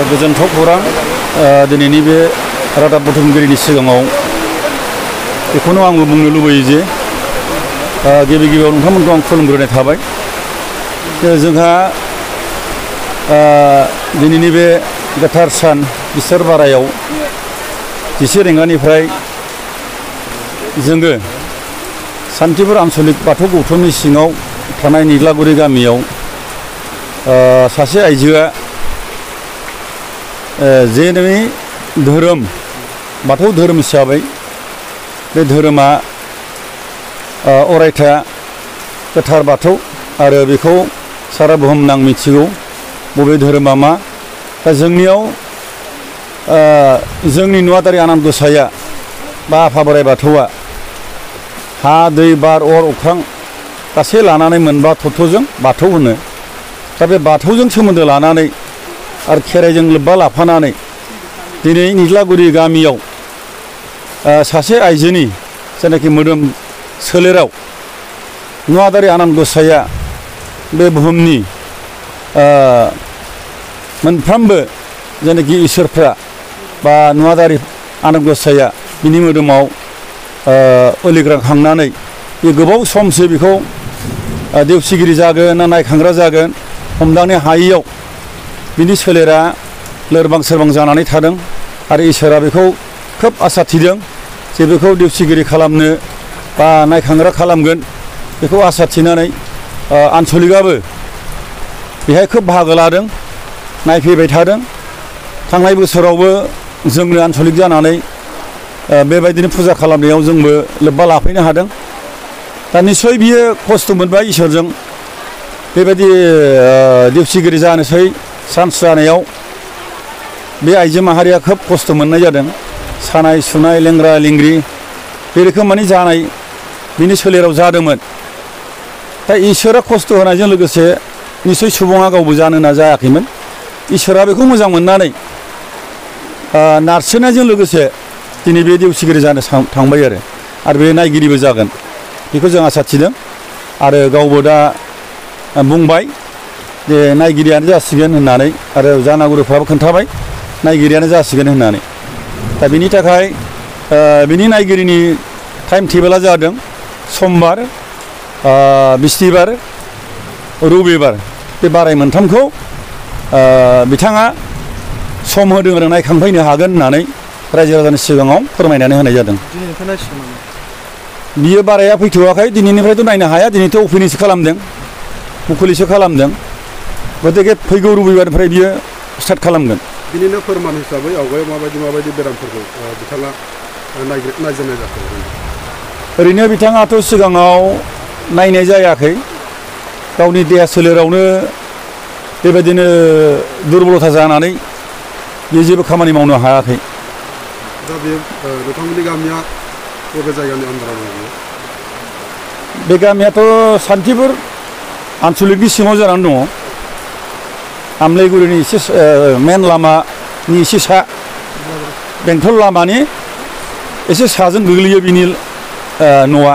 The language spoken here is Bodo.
गोजोनथाव खौरां दिनैनि बे रादाब बुथुमगिरिनि सिगाङाव बेखौनो आंबो बुंनो लुबैयो जे गिबि गिबियाव नोंथांमोनखौ आं खुलुमग्रोनाय थाबाय जोंहा दिनैनि बे गोथार सान बिसोर बारायाव 10 रिंगानिफ्राय जोङो सान्थिपुर आन्सलिक बाथौ गौथुमनि सिङाव थानाय निग्लागुरि गामियाव सासे आइजोआ जे नोंनि धोरोम बाथौ धोरोम हिसाबै बे धोरोमा अरायथा गोथार बाथौ आरो बेखौ सारा बुहुमनां मिथिगौ बबे धोरोमा मा दा जोंनियाव जोंनि नुवाथारि आनान गसाइया बा आफा बोराइ बाथौआ हा दै बार अर अख्रां गासै लानानै मोनबा तत्वजों बाथौ होनो दा बे बाथौजों सोमोन्दो लानानै आरो खेराइजों लोब्बा लाफानानै दिनै निज्लागुरि गामियाव सासे आइजोनि जेनाखि मोदोम सोलेराव नुवाथारि आनान गसाइया बे बुहुमनि मोनफ्रोमबो जेनाखि इसोरफ्रा बा नुवाथारि आनान गसाइया बिनि मोदोमाव ओलिग्रांखांनानै बे गोबाव समसो बेखौ देवसिगिरि जागोन ना नायखांग्रा जागोन हमदांनो हायैयाव बिनि सोलेरा लोरबां सोरबां जानानै थादों आरो इसोरा बेखौ खोब आसा थिदों जे बेखौ देवसिगिरि खालामनो बा नायखांग्रा खालामगोन बेखौ आसा थिनानै आन्सलिकआबो बेहाय खोब बाहागो लादों नायफैबाय थादों थांनाय बोसोरावबो जोंनो आन्सलिक जानानै बेबायदिनो फुजा खालामनायाव जोंबो लोब्बा लाफैनो हादों दा निस्सय बियो खस्थ' मोनबाय इसोरजों बेबायदि देवसिगिरि जानोसै चान्स जानायाव बे आइजो माहारिया खोब खस्थ' मोननाय जादों सानाय सुनाय लेंग्रा लेंग्रि बे रोखोम माने जानाय बिनि सोलेराव जादोंमोन दा इसोरा खस्थ' होनायजों लोगोसे निस्सय सुबुङा गावबो जानो नाजायाखैमोन इसोरा बेखौ मोजां मोननानै नारसिननायजों लोगोसे दिनै बे देवसिगिरि जानो थांबाय आरो बे नायगिरिबो जागोन बेखौ जों आसा थिदों आरो गावबो दा बुंबाय जे नायगिरियानो जासिगोन होननानै आरो जानागुरुफ्राबो खोन्थाबाय नायगिरियानो जासिगोन होननानै दा बिनि थाखाय बिनि नायगिरिनि टाइम टेबोला जादों समबार बिस्थिबार रबिबार बे बाराय मोनथामखौ बिथाङा सम होदों आरो नायखांफैनो हागोन होननानै रायजो राजानि सिगाङाव फोरमायनानै होनाय जादों बियो बाराया फैथ'वाखै दिनैनिफ्रायथ' नायनो हाया दिनैथ' अपेनिंसो खालामदों मुखुलिसो खालामदों गतिके फैगौ रबिबारनिफ्राय बियो स्टार्ट खालामगोन बिनिनो फोरमान हिसाबै आवगायाव माबायदि बेरामफोरखौ बिथाङा नायजेननाय जाखो ओरैनो बिथाङाथ' सिगाङाव नायनाय जायाखै गावनि देहा सोलेरावनो बेबायदिनो दुरबलथा जानानै बे जेबो खामानि मावनो हायाखै दा बे नोंथांमोननि गामिया बबे जायगानि आन्दाराव दङ बे गामियाथ' सान्थिपुर आन्सलिकनि सिङाव जानानै दङ आमलायगुरिनि एसे मेन लामानि एसे सा बेंटल लामानि एसे साजों गोग्लैयो बिनि न'आ